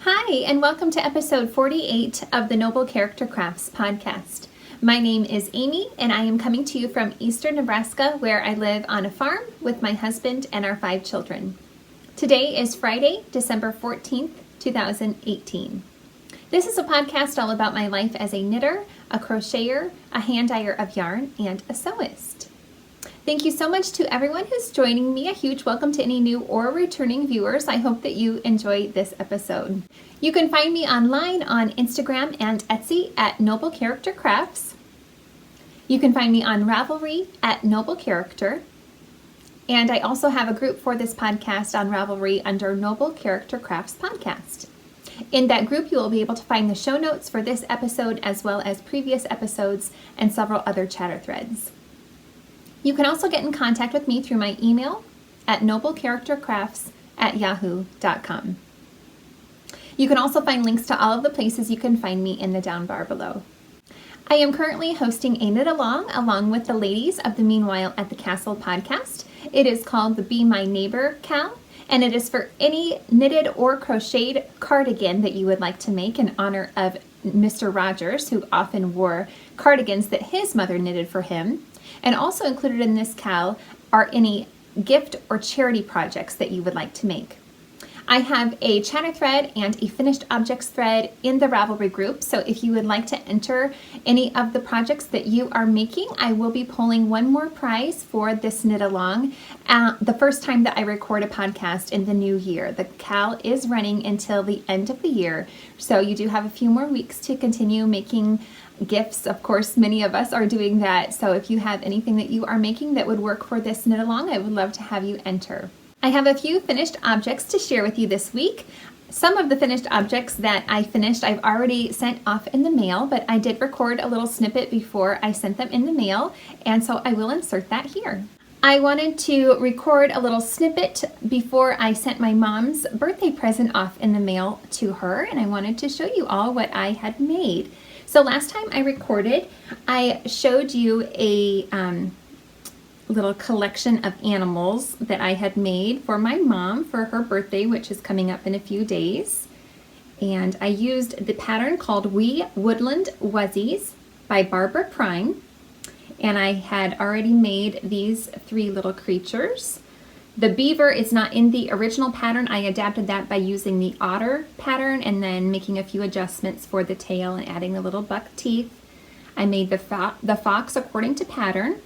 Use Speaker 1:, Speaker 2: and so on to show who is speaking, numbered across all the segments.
Speaker 1: Hi, and welcome to episode 48 of the Noble Character Crafts podcast. My name is Amy, and I am coming to you from eastern Nebraska, where I live on a farm with my husband and our 5 children. Today is Friday, December 14th, 2018. This is a podcast all about my life as a knitter, a crocheter, a hand dyer of yarn, and a sewist. Thank you so much to everyone who's joining me. A huge welcome to any new or returning viewers. I hope that you enjoy this episode. You can find me online on Instagram and Etsy at Noble Character Crafts. You can find me on Ravelry at Noble Character. And I also have a group for this podcast on Ravelry under Noble Character Crafts Podcast. In that group, you will be able to find the show notes for this episode as well as previous episodes and several other chatter threads. You can also get in contact with me through my email at noblecharactercrafts@yahoo.com. You can also find links to all of the places you can find me in the down bar below. I am currently hosting a knit along with the ladies of the Meanwhile at the Castle podcast. It is called the Be My Neighbor Cal, and it is for any knitted or crocheted cardigan that you would like to make in honor of Mr. Rogers, who often wore cardigans that his mother knitted for him. And also included in this cal are any gift or charity projects that you would like to make. I have a chatter thread and a finished objects thread in the Ravelry group, so if you would like to enter any of the projects that you are making, I will be pulling one more prize for this knit along the first time that I record a podcast in the new year. The cal is running until the end of the year, so you do have a few more weeks to continue making gifts. Of course, many of us are doing that, so if you have anything that you are making that would work for this knit along, I would love to have you enter. I have a few finished objects to share with you this week. Some of the finished objects that I finished I've already sent off in the mail, but I did record a little snippet before I sent them in the mail, and so I will insert that here. I wanted to record a little snippet before I sent my mom's birthday present off in the mail to her, and I wanted to show you all what I had made. So last time I recorded, I showed you a little collection of animals that I had made for my mom for her birthday, which is coming up in a few days. And I used the pattern called Wee Woodland Wuzzies by Barbara Prime. And I had already made these 3 little creatures. The beaver is not in the original pattern. I adapted that by using the otter pattern and then making a few adjustments for the tail and adding the little buck teeth. I made the fox according to pattern.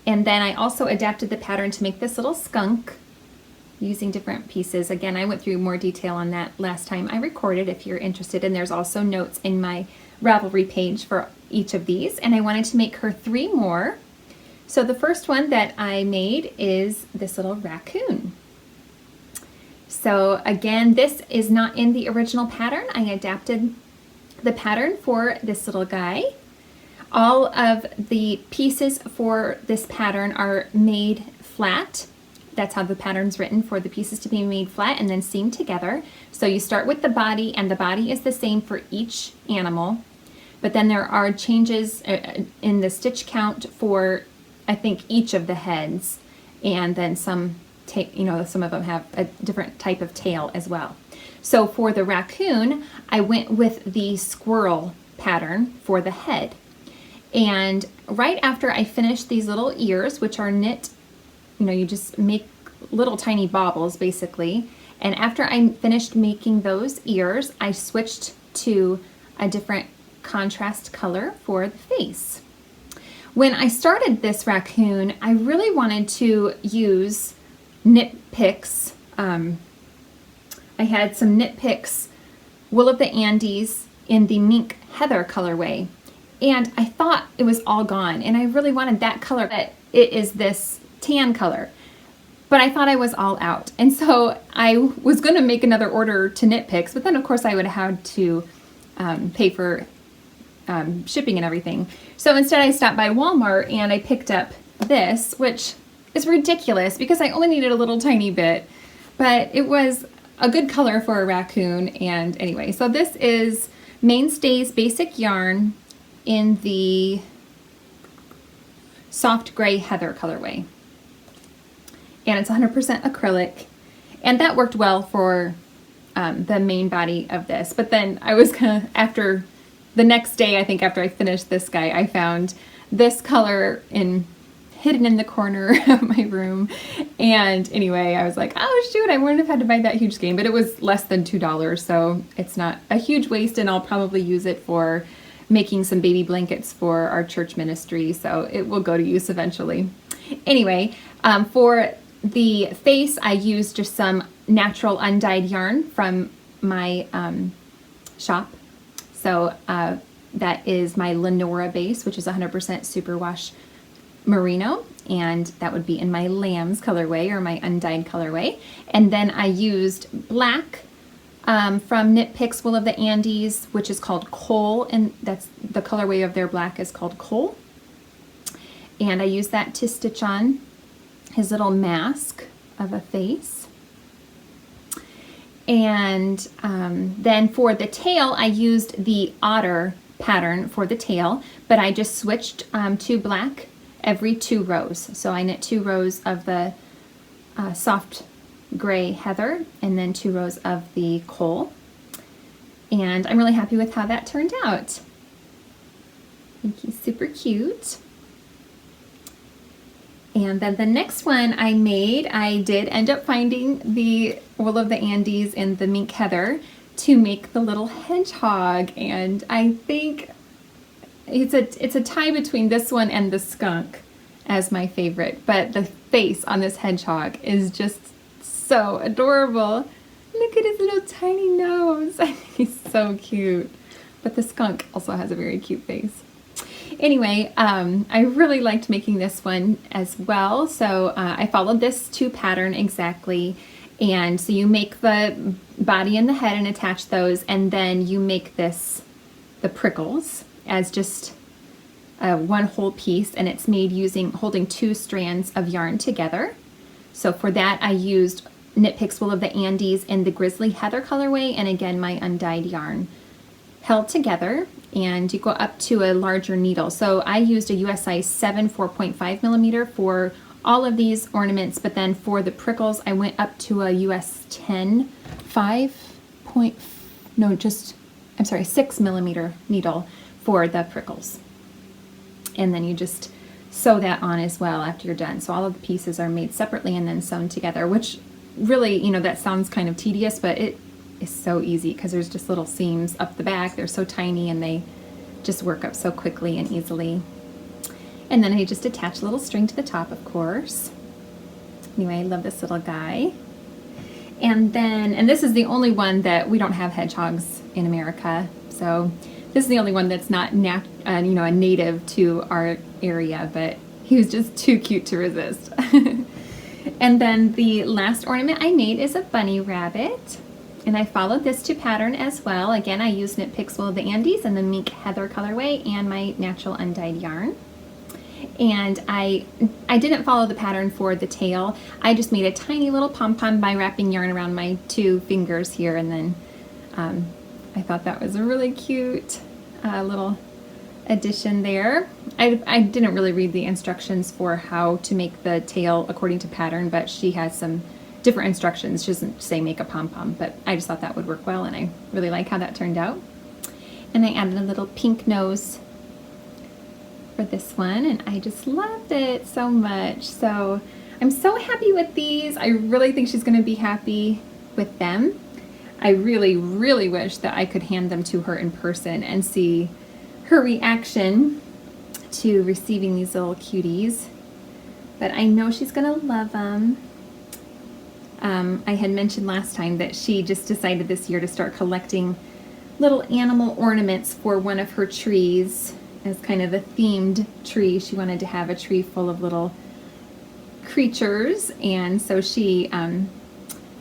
Speaker 1: And then I also adapted the pattern to make this little skunk using different pieces. Again, I went through more detail on that last time I recorded if you're interested. And there's also notes in my Ravelry page for each of these. And I wanted to make her 3 more. So the first one that I made is this little raccoon. So again, this is not in the original pattern. I adapted the pattern for this little guy. All of the pieces for this pattern are made flat. That's how the pattern's written, for the pieces to be made flat and then seamed together. So you start with the body, and the body is the same for each animal. But then there are changes in the stitch count for, I think, each of the heads, and then some of them have a different type of tail as well. So for the raccoon, I went with the squirrel pattern for the head. And right after I finished these little ears, which are knit, you just make little tiny baubles basically. And after I finished making those ears, I switched to a different contrast color for the face. When I started this raccoon, I really wanted to use knit picks. I had some knit picks, Wool of the Andes in the mink heather colorway. And I thought it was all gone, and I really wanted that color, but it is this tan color. But I thought I was all out. And so I was going to make another order to knit picks, but then of course I would have had to pay for shipping and everything. So instead I stopped by Walmart and I picked up this, which is ridiculous because I only needed a little tiny bit, but it was a good color for a raccoon. And anyway, so this is Mainstays Basic Yarn in the soft gray heather colorway. And it's 100% acrylic. And that worked well for the main body of this. But then I was after the next day, I think after I finished this guy, I found this color hidden in the corner of my room. And anyway, I was like, oh shoot, I wouldn't have had to buy that huge skein, but it was less than $2, so it's not a huge waste, and I'll probably use it for making some baby blankets for our church ministry, so it will go to use eventually. Anyway, for the face, I used just some natural undyed yarn from my shop. So that is my Lenora base, which is 100% superwash merino, and that would be in my lambs colorway or my undyed colorway. And then I used black from Knit Picks Wool of the Andes, which is called Coal, and that's the colorway of their black is called Coal. And I used that to stitch on his little mask of a face. And then for the tail, I used the otter pattern for the tail, but I just switched to black every 2 rows. So I knit 2 rows of the soft gray heather and then 2 rows of the coal. And I'm really happy with how that turned out. I think he's super cute. And then the next one I made, I did end up finding the Wool of the Andes and the mink heather to make the little hedgehog, and I think it's a tie between this one and the skunk as my favorite, but the face on this hedgehog is just so adorable. Look at his little tiny nose. I think he's so cute. But the skunk also has a very cute face. Anyway, I really liked making this one as well. So I followed this 2 pattern exactly. And so you make the body and the head and attach those, and then you make the prickles as just one whole piece, and it's made holding 2 strands of yarn together. So for that I used Knit Picks Wool of the Andes in the Grizzly Heather colorway, and again my undyed yarn held together, and you go up to a larger needle. So I used a US size 7 4.5 millimeter for all of these ornaments, but then for the prickles I went up to a US 10 6 millimeter needle for the prickles. And then you just sew that on as well after you're done. So all of the pieces are made separately and then sewn together, which really, you know, that sounds kind of tedious, but it is so easy because there's just little seams up the back. They're so tiny and they just work up so quickly and easily. And then I just attach a little string to the top, of course. Anyway, I love this little guy. And this is the only one that we don't have hedgehogs in America. So this is the only one that's not a native to our area, but he was just too cute to resist. And then the last ornament I made is a bunny rabbit. And I followed this 2 pattern as well. Again, I used Knit Picks Wool of the Andes and the mink heather colorway and my natural undyed yarn. And I didn't follow the pattern for the tail. I just made a tiny little pom-pom by wrapping yarn around my 2 fingers here, and then I thought that was a really cute little addition there. I didn't really read the instructions for how to make the tail according to pattern, but she has some different instructions. She doesn't say make a pom-pom, but I just thought that would work well, and I really like how that turned out. And I added a little pink nose for this one, and I just loved it so much. So I'm so happy with these. I really think she's going to be happy with them. I really, really wish that I could hand them to her in person and see her reaction to receiving these little cuties. But I know she's going to love them. I had mentioned last time that she just decided this year to start collecting little animal ornaments for one of her trees as kind of a themed tree. She wanted to have a tree full of little creatures, and so she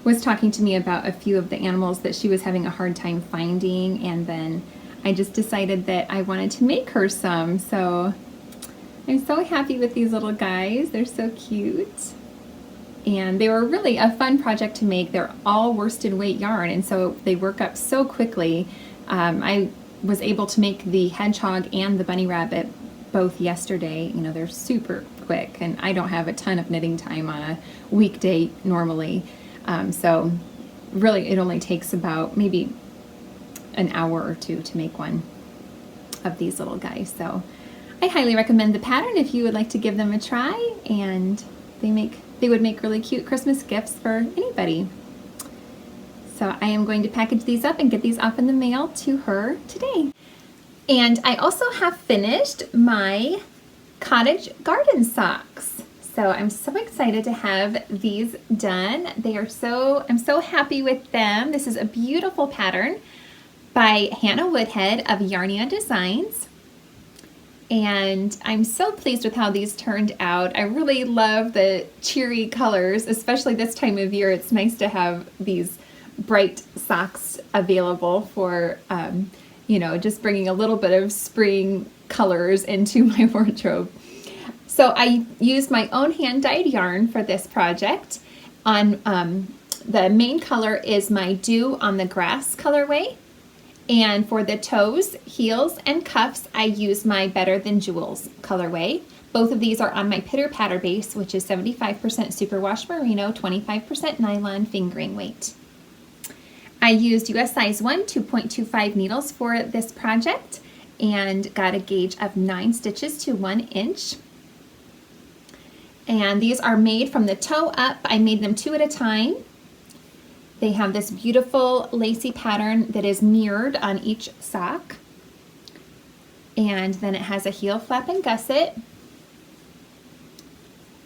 Speaker 1: was talking to me about a few of the animals that she was having a hard time finding, and then I just decided that I wanted to make her some. So I'm so happy with these little guys. They're so cute. And they were really a fun project to make. They're all worsted weight yarn, and so they work up so quickly. I was able to make the hedgehog and the bunny rabbit both yesterday. You know, they're super quick, and I don't have a ton of knitting time on a weekday normally. So really it only takes about maybe an hour or two to make one of these little guys. So I highly recommend the pattern if you would like to give them a try, and they would make really cute Christmas gifts for anybody. So I am going to package these up and get these off in the mail to her today. And I also have finished my cottage garden socks. So I'm so excited to have these done. I'm so happy with them. This is a beautiful pattern by Hannah Woodhead of Yarnia Designs. And I'm so pleased with how these turned out. I really love the cheery colors, especially this time of year. It's nice to have these bright socks available for, just bringing a little bit of spring colors into my wardrobe. So I used my own hand-dyed yarn for this project. On the main color is my Dew on the Grass colorway. And for the toes, heels, and cuffs, I use my Better Than Jewels colorway. Both of these are on my Pitter Patter base, which is 75% superwash merino, 25% nylon fingering weight. I used US size 1 2.25 needles for this project and got a gauge of 9 stitches to 1 inch. And these are made from the toe up. I made them 2 at a time. They have this beautiful lacy pattern that is mirrored on each sock. And then it has a heel flap and gusset.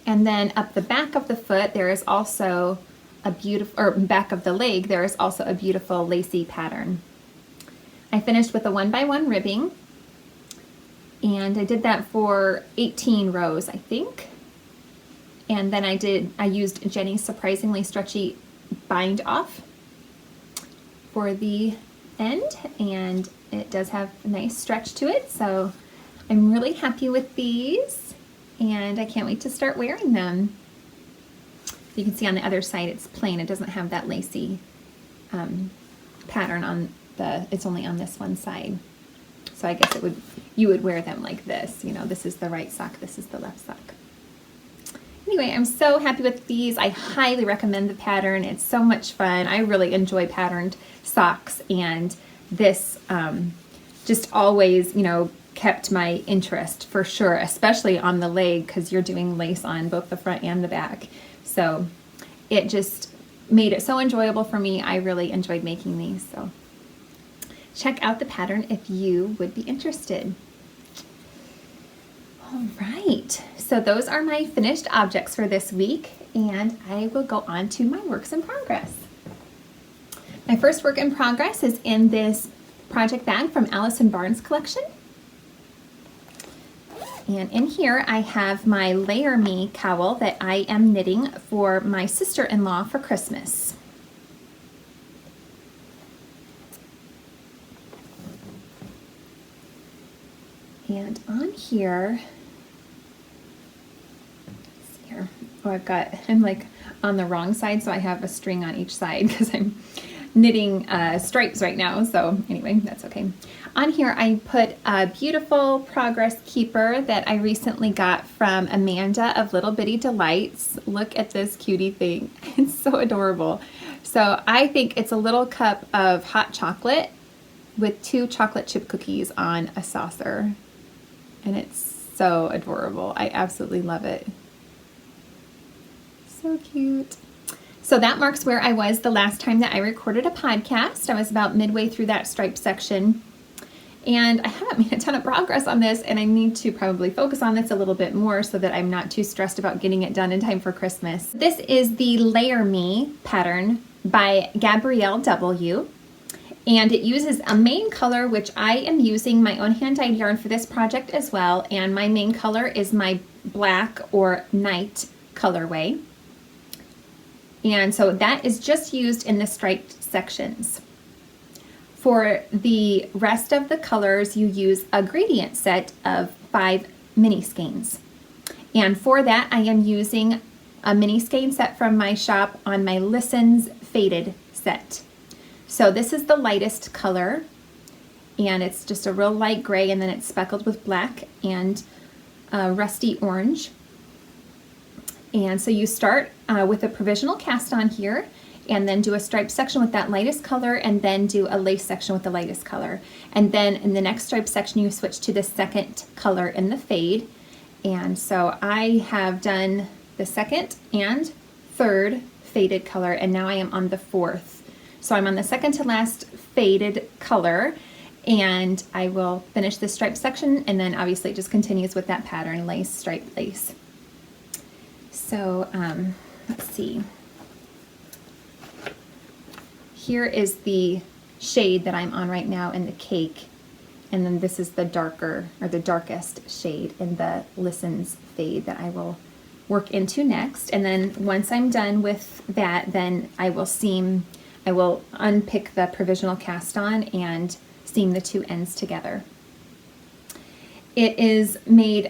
Speaker 1: And then up the back of the foot, there is also a beautiful, or back of the leg, there is also a beautiful lacy pattern. I finished with a 1x1 ribbing. And I did that for 18 rows, I think. And then I used Jenny's Surprisingly Stretchy bind off for the end, and it does have a nice stretch to it, so I'm really happy with these and I can't wait to start wearing them. You can see on the other side it's plain, it doesn't have that lacy pattern on it's only on this one side. So I guess you would wear them like this, this is the right sock, this is the left sock. Anyway, I'm so happy with these. I highly recommend the pattern. It's so much fun. I really enjoy patterned socks, and this just always, kept my interest for sure, especially on the leg because you're doing lace on both the front and the back. So it just made it so enjoyable for me. I really enjoyed making these. So check out the pattern if you would be interested. All right, so those are my finished objects for this week, and I will go on to my works in progress. My first work in progress is in this project bag from Allison Barnes collection. And in here I have my Layer Me cowl that I am knitting for my sister-in-law for Christmas. And on here, I'm like on the wrong side, so I have a string on each side because I'm knitting stripes right now. So anyway, that's okay. On here I put a beautiful Progress Keeper that I recently got from Amanda of Little Bitty Delights. Look at this cutie thing. It's so adorable. So I think it's a little cup of hot chocolate with 2 chocolate chip cookies on a saucer. And it's so adorable. I absolutely love it. So cute. So that marks where I was the last time that I recorded a podcast. I was about midway through that stripe section. And I haven't made a ton of progress on this, and I need to probably focus on this a little bit more so that I'm not too stressed about getting it done in time for Christmas. This is the Layer Me pattern by Gabrielle W. And it uses a main color, which I am using my own hand-dyed yarn for this project as well. And my main color is my black or night colorway. And so that is just used in the striped sections. For the rest of the colors, you use a gradient set of 5 mini skeins. And for that, I am using a mini skein set from my shop on my Listens Faded set. So this is the lightest color, and it's just a real light gray, and then it's speckled with black and rusty orange. And so you start with a provisional cast on here, and then do a striped section with that lightest color, and then do a lace section with the lightest color. And then in the next striped section, you switch to the second color in the fade. And so I have done the second and third faded color, and now I am on the fourth. So I'm on the second to last faded color, and I will finish this striped section, and then obviously it just continues with that pattern, lace, striped lace. So let's see. Here is the shade that I'm on right now in the cake, and then this is the darker, or the darkest shade in the Listens fade that I will work into next. And then once I'm done with that, then I will unpick the provisional cast on and seam the two ends together. It is made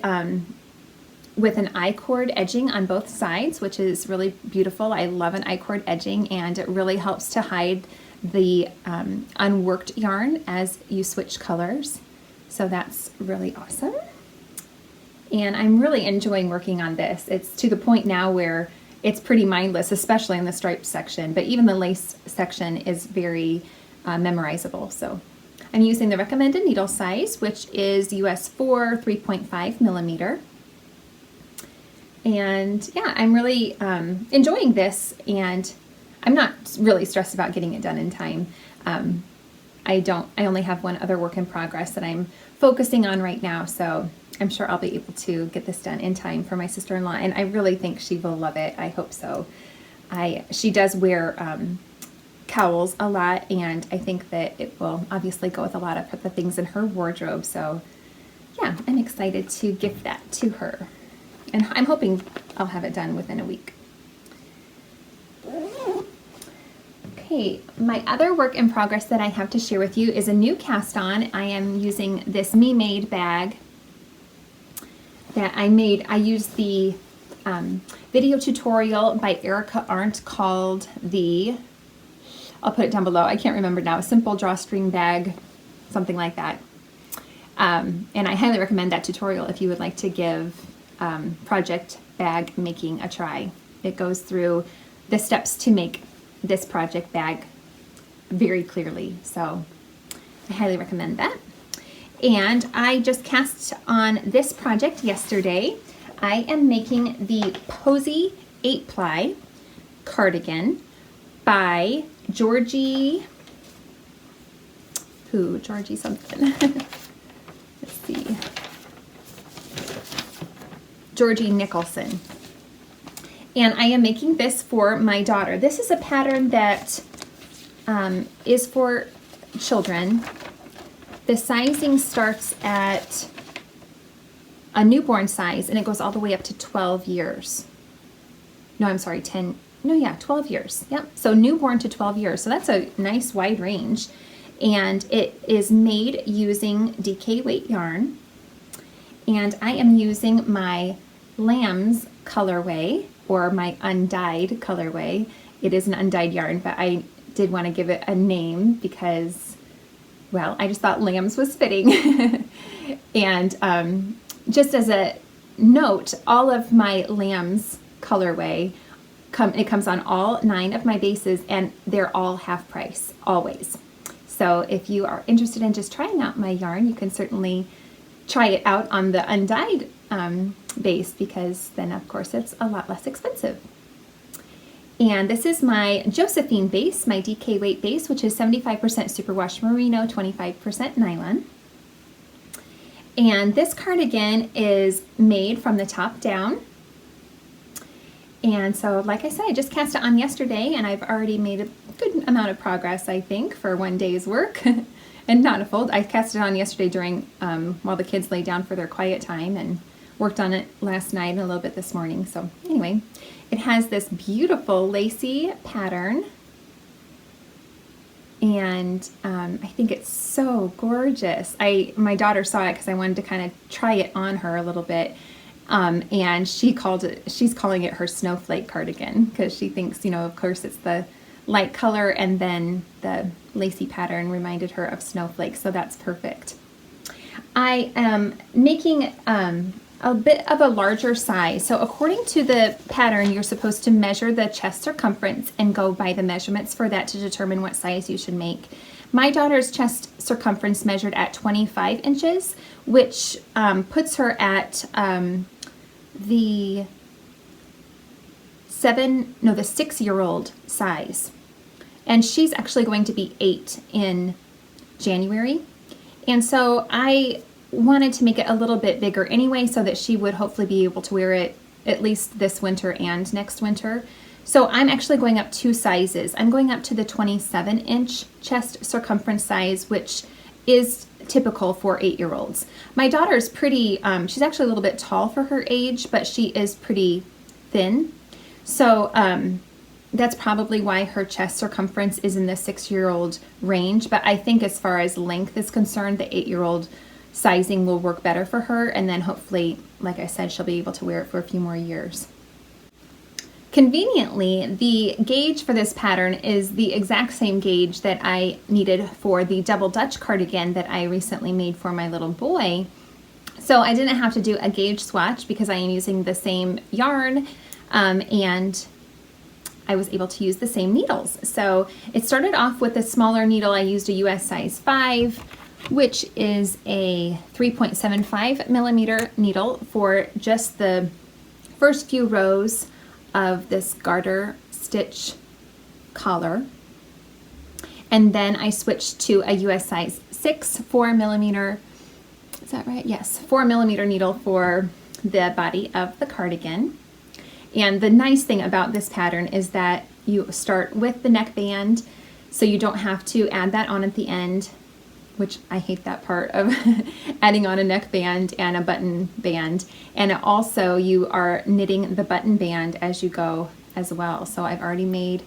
Speaker 1: with an I-cord edging on both sides, which is really beautiful. I love an I-cord edging, and it really helps to hide the unworked yarn as you switch colors. So that's really awesome. And I'm really enjoying working on this. It's to the point now where it's pretty mindless, especially in the striped section, but even the lace section is very memorizable. So I'm using the recommended needle size, which is US 4 3.5 millimeter. And yeah, I'm really enjoying this, and I'm not really stressed about getting it done in time. I only have one other work in progress that I'm focusing on right now, so I'm sure I'll be able to get this done in time for my sister-in-law, and I really think she will love it. I hope so. She does wear cowls a lot, and I think that it will obviously go with a lot of the things in her wardrobe. So yeah, I'm excited to gift that to her, and I'm hoping I'll have it done within a week. Okay, my other work in progress that I have to share with you is a new cast on. I am using this Me Made bag that I made. I used the video tutorial by Erica Arndt called I'll put it down below, I can't remember now, a simple drawstring bag, something like that. And I highly recommend that tutorial if you would like to give project bag making a try. It goes through the steps to make this project bag very clearly, so I highly recommend that. And I just cast on this project yesterday. I am making the Posy 8-ply cardigan by Georgie something. Let's see. Georgie Nicholson. And I am making this for my daughter. This is a pattern that is for children. The sizing starts at a newborn size, and it goes all the way up to 12 years. No, I'm sorry, 12 years. Yep, so newborn to 12 years. So that's a nice wide range. And it is made using DK weight yarn. And I am using my Lamb's colorway, or my undyed colorway. It is an undyed yarn, but I did want to give it a name because, well, I just thought Lamb's was fitting. And just as a note, all of my Lamb's colorway, it comes on all 9 of my bases, and they're all half price, always. So if you are interested in just trying out my yarn, you can certainly try it out on the undyed base, because then of course it's a lot less expensive. And this is my Josephine base, my DK weight base, which is 75% superwash merino, 25% nylon. And this cardigan is made from the top down. And so, like I said, I just cast it on yesterday, and I've already made a good amount of progress, I think, for one day's work. And not a fold. I cast it on yesterday during, while the kids lay down for their quiet time, and worked on it last night and a little bit this morning. So anyway, it has this beautiful lacy pattern, and I think it's so gorgeous. My daughter saw it because I wanted to kind of try it on her a little bit, and she's calling it her snowflake cardigan, because she thinks, of course it's the light color, and then the lacy pattern reminded her of snowflakes, so that's perfect. I am making a bit of a larger size. So according to the pattern, you're supposed to measure the chest circumference and go by the measurements for that to determine what size you should make. My daughter's chest circumference measured at 25 inches, which puts her at the 6-year-old size. And she's actually going to be 8 in January. And so I wanted to make it a little bit bigger anyway so that she would hopefully be able to wear it at least this winter and next winter. So I'm actually going up 2 sizes. I'm going up to the 27-inch chest circumference size, which is typical for 8-year-olds. My daughter's pretty, she's actually a little bit tall for her age, but she is pretty thin. So that's probably why her chest circumference is in the 6-year-old range. But I think as far as length is concerned, the 8-year-old sizing will work better for her. And then hopefully, like I said, she'll be able to wear it for a few more years. Conveniently, the gauge for this pattern is the exact same gauge that I needed for the double Dutch cardigan that I recently made for my little boy. So I didn't have to do a gauge swatch because I am using the same yarn and I was able to use the same needles. So it started off with a smaller needle. I used a US size 5, which is a 3.75 millimeter needle for just the first few rows of this garter stitch collar. And then I switched to a US size 6 4 millimeter, is that right? Yes, 4 millimeter needle for the body of the cardigan. And the nice thing about this pattern is that you start with the neckband, so you don't have to add that on at the end, which I hate that part of adding on a neckband and a button band. And also you are knitting the button band as you go as well. So I've already made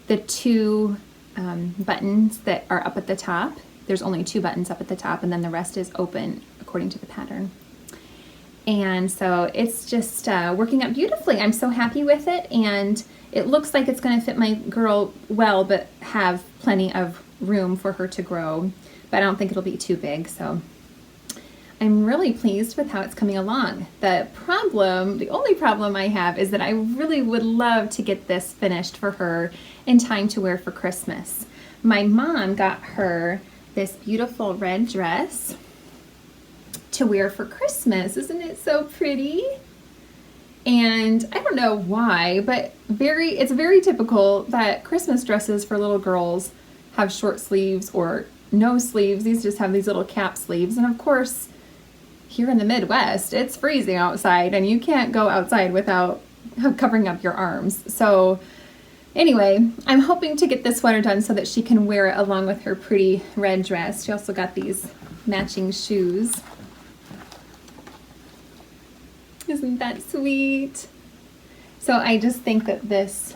Speaker 1: the 2 buttons that are up at the top. There's only 2 buttons up at the top and then the rest is open according to the pattern. And so it's just working out beautifully. I'm so happy with it, and it looks like it's going to fit my girl well, but have plenty of room for her to grow. But I don't think it'll be too big, so I'm really pleased with how it's coming along. The only problem I have is that I really would love to get this finished for her in time to wear for Christmas. My mom got her this beautiful red dress to wear for Christmas. Isn't it so pretty? And I don't know why, but it's very typical that Christmas dresses for little girls have short sleeves or no sleeves. These just have these little cap sleeves. And of course, here in the Midwest, it's freezing outside and you can't go outside without covering up your arms. So anyway, I'm hoping to get this sweater done so that she can wear it along with her pretty red dress. She also got these matching shoes. Isn't that sweet? So I just think that this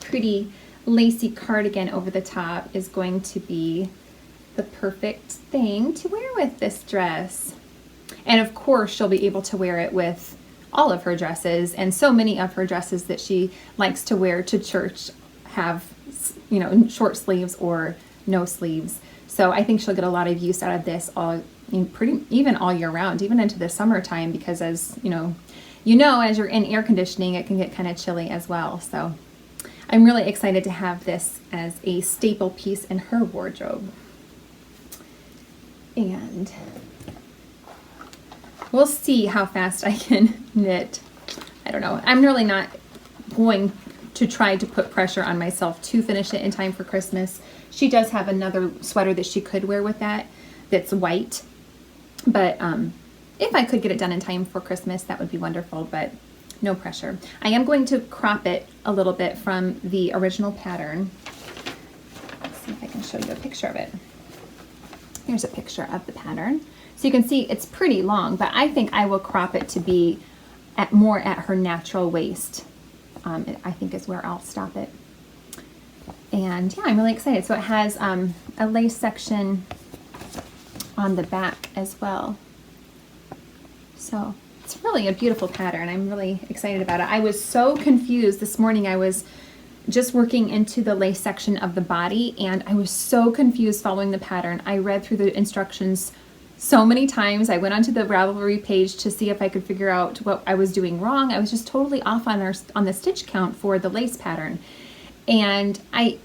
Speaker 1: pretty lacy cardigan over the top is going to be the perfect thing to wear with this dress. And of course she'll be able to wear it with all of her dresses, and so many of her dresses that she likes to wear to church have, short sleeves or no sleeves. So I think she'll get a lot of use out of this even all year round, even into the summertime, because as as you're in air conditioning, it can get kind of chilly as well. So I'm really excited to have this as a staple piece in her wardrobe. And we'll see how fast I can knit. I don't know. I'm really not going to try to put pressure on myself to finish it in time for Christmas. She does have another sweater that she could wear with that's white. But if I could get it done in time for Christmas, that would be wonderful, but no pressure. I am going to crop it a little bit from the original pattern. Let's see if I can show you a picture of it. Here's a picture of the pattern. So you can see it's pretty long, but I think I will crop it to be more at her natural waist. I think is where I'll stop it. And yeah, I'm really excited. So it has a lace section on the back as well. So it's really a beautiful pattern. I'm really excited about it. I was so confused this morning. I was just working into the lace section of the body and I was so confused following the pattern. I read through the instructions so many times. I went onto the Ravelry page to see if I could figure out what I was doing wrong. I was just totally off on the stitch count for the lace pattern. And I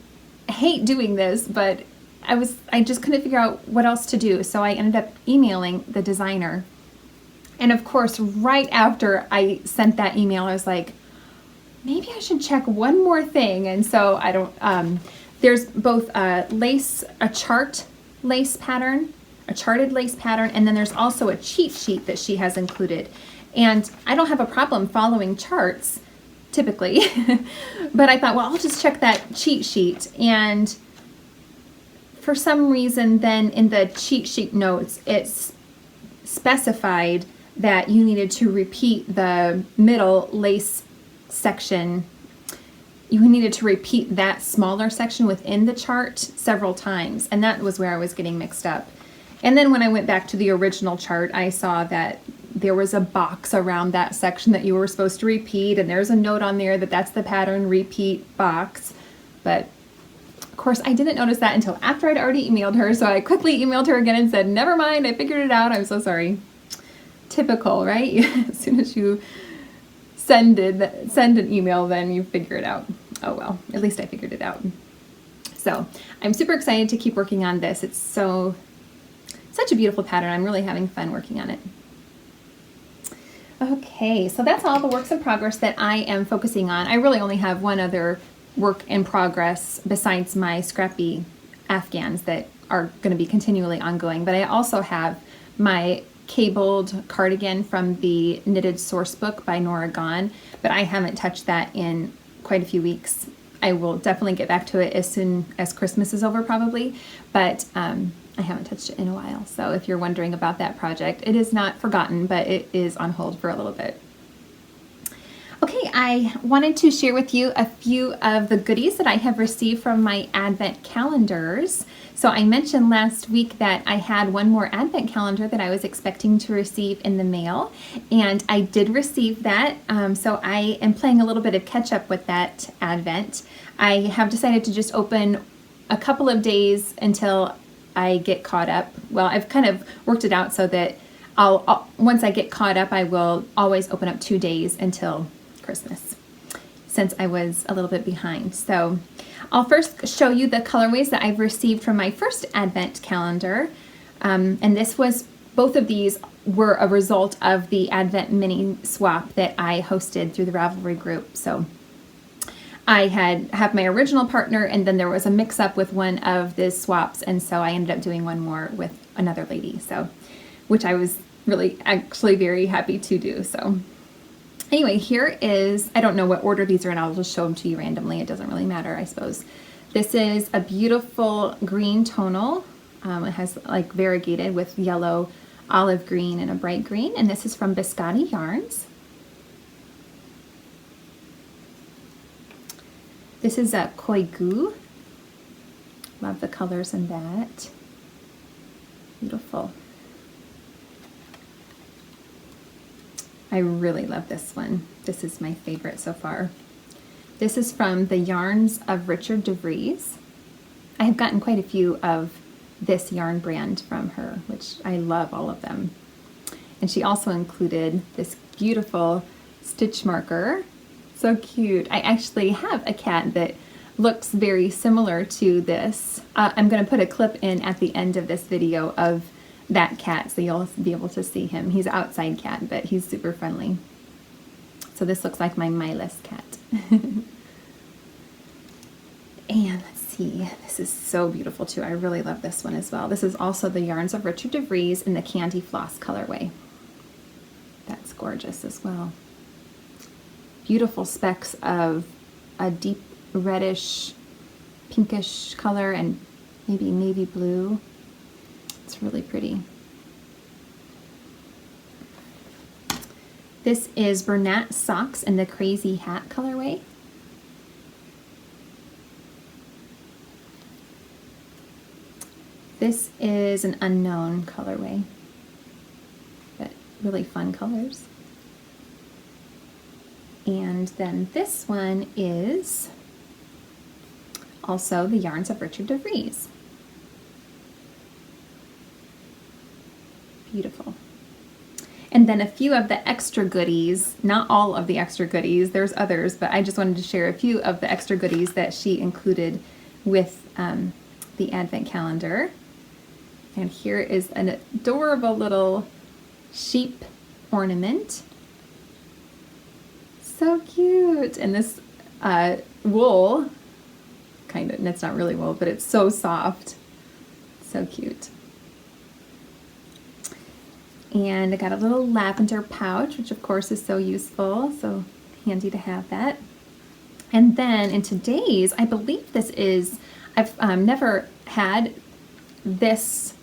Speaker 1: hate doing this, but I just couldn't figure out what else to do. So I ended up emailing the designer. And of course, right after I sent that email, I was like, maybe I should check one more thing. And so there's both a charted lace pattern, and then there's also a cheat sheet that she has included. And I don't have a problem following charts typically, but I thought, well, I'll just check that cheat sheet. And for some reason, then in the cheat sheet notes, it's specified that you needed to repeat the middle lace section. You needed to repeat that smaller section within the chart several times, and that was where I was getting mixed up. And then when I went back to the original chart, I saw that there was a box around that section that you were supposed to repeat, and there's a note on there that that's the pattern repeat box. But of course, I didn't notice that until after I'd already emailed her, so I quickly emailed her again and said, never mind, I figured it out, I'm so sorry. Typical, right? As soon as you send an email, then you figure it out. Oh well, at least I figured it out. So I'm super excited to keep working on this. It's such a beautiful pattern. I'm really having fun working on it. Okay, so that's all the works in progress that I am focusing on. I really only have one other work in progress besides my scrappy Afghans that are going to be continually ongoing, but I also have my cabled cardigan from the Knitted Source Book by Nora Gahn, but I haven't touched that in quite a few weeks. I will definitely get back to it as soon as Christmas is over probably, but I haven't touched it in a while. So if you're wondering about that project, it is not forgotten, but it is on hold for a little bit. Okay, I wanted to share with you a few of the goodies that I have received from my Advent calendars. So I mentioned last week that I had one more Advent calendar that I was expecting to receive in the mail, and I did receive that. So I am playing a little bit of catch up with that Advent. I have decided to just open a couple of days until I get caught up. Well, I've kind of worked it out so that once I get caught up, I will always open up 2 days until Christmas, since I was a little bit behind. So I'll first show you the colorways that I've received from my first Advent calendar. And both of these were a result of the Advent mini swap that I hosted through the Ravelry group. So I have my original partner, and then there was a mix-up with one of the swaps, and so I ended up doing one more with another lady, so which I was really actually very happy to do. So anyway, here is, I don't know what order these are in, I'll just show them to you randomly, it doesn't really matter, I suppose. This is a beautiful green tonal. It has like variegated with yellow, olive green, and a bright green, and this is from Biscotti Yarns. This is a Koigu. Love the colors in that. Beautiful. I really love this one. This is my favorite so far. This is from the Yarns of Richard DeVries. I have gotten quite a few of this yarn brand from her, which I love all of them. And she also included this beautiful stitch marker. So cute. I actually have a cat that looks very similar to this. I'm going to put a clip in at the end of this video of that cat so you'll be able to see him. He's an outside cat, but he's super friendly. So this looks like my Milas cat. And let's see, this is so beautiful too. I really love this one as well. This is also the Yarns of Richard DeVries in the Candy Floss colorway. That's gorgeous as well. Beautiful specks of a deep reddish, pinkish color and maybe navy blue. It's really pretty. This is Bernat Socks in the Crazy Hat colorway. This is an unknown colorway, but really fun colors. And then this one is also the Yarns of Richard DeVries. Beautiful. And then a few of the extra goodies, not all of the extra goodies, there's others, but I just wanted to share a few of the extra goodies that she included with the Advent calendar. And here is an adorable little sheep ornament. So cute. And this wool, kind of, and it's not really wool, but it's so soft. So cute. And I got a little lavender pouch, which of course is so useful, so handy to have that. And then in today's, I believe this is, I've never had this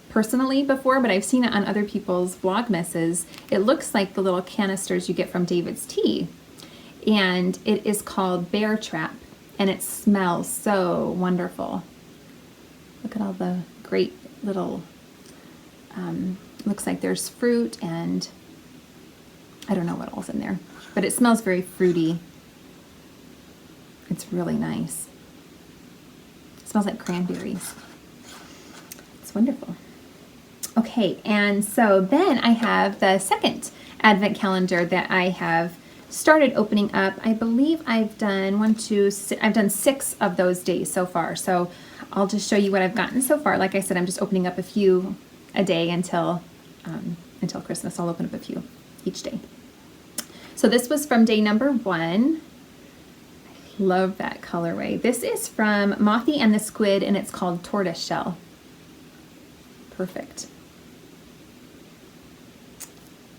Speaker 1: personally before, but I've seen it on other people's Vlogmases. It looks like the little canisters you get from David's Tea. And it is called Bear Trap, and it smells so wonderful. Look at all the great little, looks like there's fruit and I don't know what else in there, but it smells very fruity. It's really nice. It smells like cranberries. It's wonderful. Okay, and so then I have the second Advent calendar that I have started opening up. I believe I've done I've done 6 of those days so far. So I'll just show you what I've gotten so far. Like I said, I'm just opening up a few a day until Christmas. I'll open up a few each day. So this was from day number 1. I love that colorway. This is from Mothy and the Squid, and it's called Tortoise Shell. Perfect.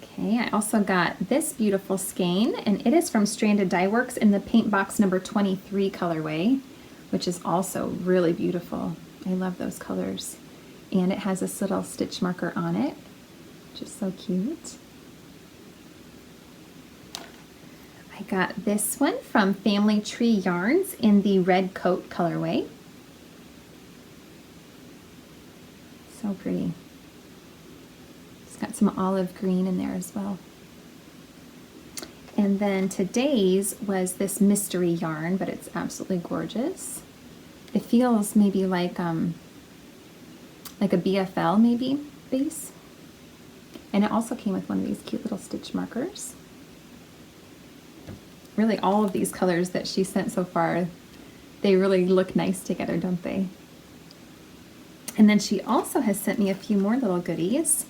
Speaker 1: Okay, I also got this beautiful skein, and it is from Stranded Dye Works in the Paint Box number 23 colorway, which is also really beautiful. I love those colors. And it has this little stitch marker on it, which is so cute. I got this one from Family Tree Yarns in the Red Coat colorway. So pretty. It's got some olive green in there as well. And then today's was this mystery yarn, but it's absolutely gorgeous. It feels maybe like a BFL maybe base. And it also came with one of these cute little stitch markers. Really, all of these colors that she sent so far, they really look nice together, don't they? And then she also has sent me a few more little goodies.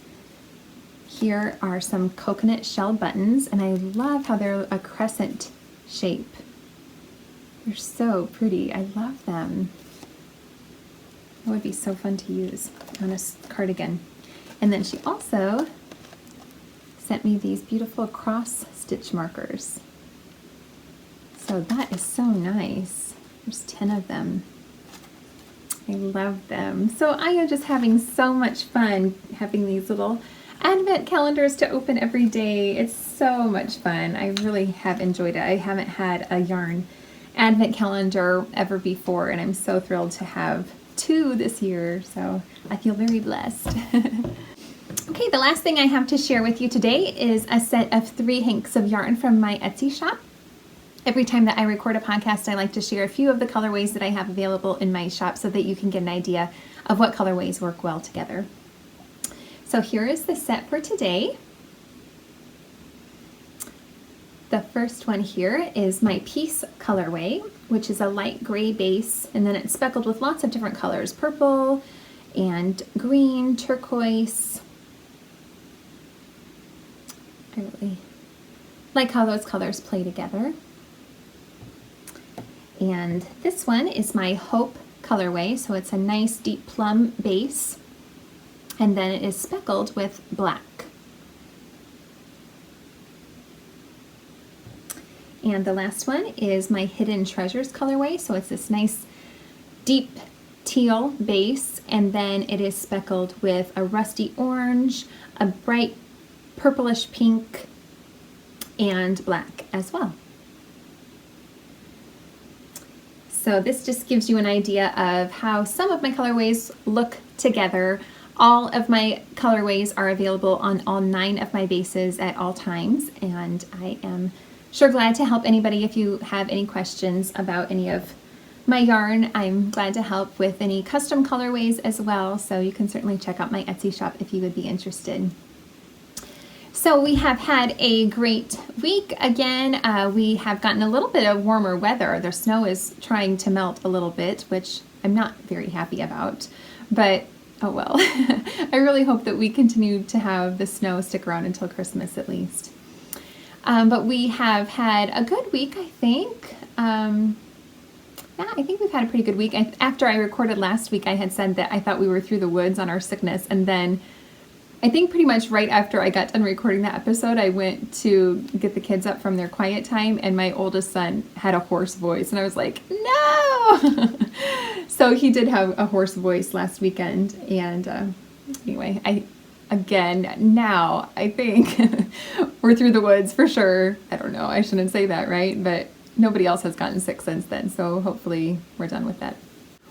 Speaker 1: Here are some coconut shell buttons, and I love how they're a crescent shape. They're so pretty. I love them. That would be so fun to use on a cardigan. And then she also sent me these beautiful cross stitch markers. So that is so nice. There's 10 of them. I love them. So I am just having so much fun having these little Advent calendars to open every day. It's so much fun. I really have enjoyed it. I haven't had a yarn Advent calendar ever before, and I'm so thrilled to have 2 this year. So I feel very blessed. Okay, the last thing I have to share with you today is a set of 3 hanks of yarn from my Etsy shop. Every time that I record a podcast, I like to share a few of the colorways that I have available in my shop so that you can get an idea of what colorways work well together. So here is the set for today. The first one here is my Peace colorway, which is a light gray base, and then it's speckled with lots of different colors, purple and green, turquoise. I really like how those colors play together. And this one is my Hope colorway, so it's a nice deep plum base, and then it is speckled with black. And the last one is my Hidden Treasures colorway, so it's this nice deep teal base, and then it is speckled with a rusty orange, a bright purplish pink, and black as well. So this just gives you an idea of how some of my colorways look together. All of my colorways are available on all 9 of my bases at all times, and I am sure glad to help anybody if you have any questions about any of my yarn. I'm glad to help with any custom colorways as well, so you can certainly check out my Etsy shop if you would be interested. So we have had a great week again. We have gotten a little bit of warmer weather. The snow is trying to melt a little bit, which I'm not very happy about, but oh well. I really hope that we continue to have the snow stick around until Christmas at least. But we have had a good week, I think. Yeah, I think we've had a pretty good week. After I recorded last week, I had said that I thought we were through the woods on our sickness, and then I think pretty much right after I got done recording that episode, I went to get the kids up from their quiet time, and my oldest son had a hoarse voice, and I was like, no! So he did have a hoarse voice last weekend, and anyway, now I think we're through the woods for sure. I don't know, I shouldn't say that, right? But nobody else has gotten sick since then, so hopefully we're done with that.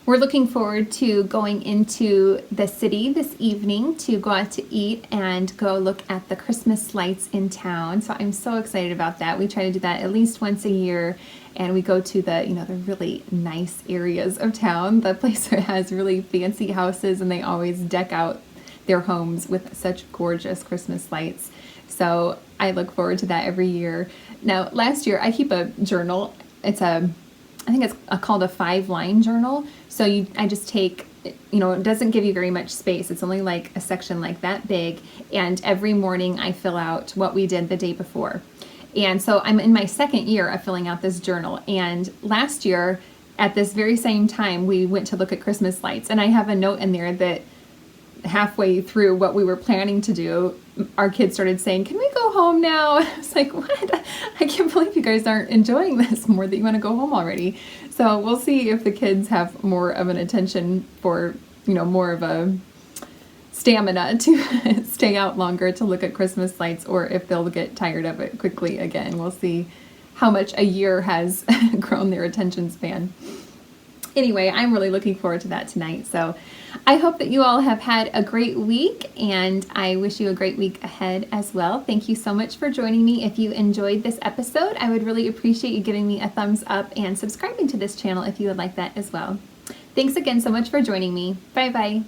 Speaker 1: We're looking forward to going into the city this evening to go out to eat and go look at the Christmas lights in town. So I'm so excited about that. We try to do that at least once a year, and we go to the really nice areas of town. The place has really fancy houses, and they always deck out their homes with such gorgeous Christmas lights. So I look forward to that every year. Now, last year I keep a journal. I think it's called a 5-line journal. So I just take, it doesn't give you very much space. It's only like a section like that big. And every morning I fill out what we did the day before. And so I'm in my second year of filling out this journal. And last year at this very same time, we went to look at Christmas lights. And I have a note in there that halfway through what we were planning to do, our kids started saying, "Can we go home now?" I was like, what? I can't believe you guys aren't enjoying this more, that you want to go home already. So we'll see if the kids have more of an attention for, more of a stamina to stay out longer to look at Christmas lights, or if they'll get tired of it quickly again. We'll see how much a year has grown their attention span. Anyway, I'm really looking forward to that tonight. So I hope that you all have had a great week, and I wish you a great week ahead as well. Thank you so much for joining me. If you enjoyed this episode, I would really appreciate you giving me a thumbs up and subscribing to this channel if you would like that as well. Thanks again so much for joining me. Bye-bye.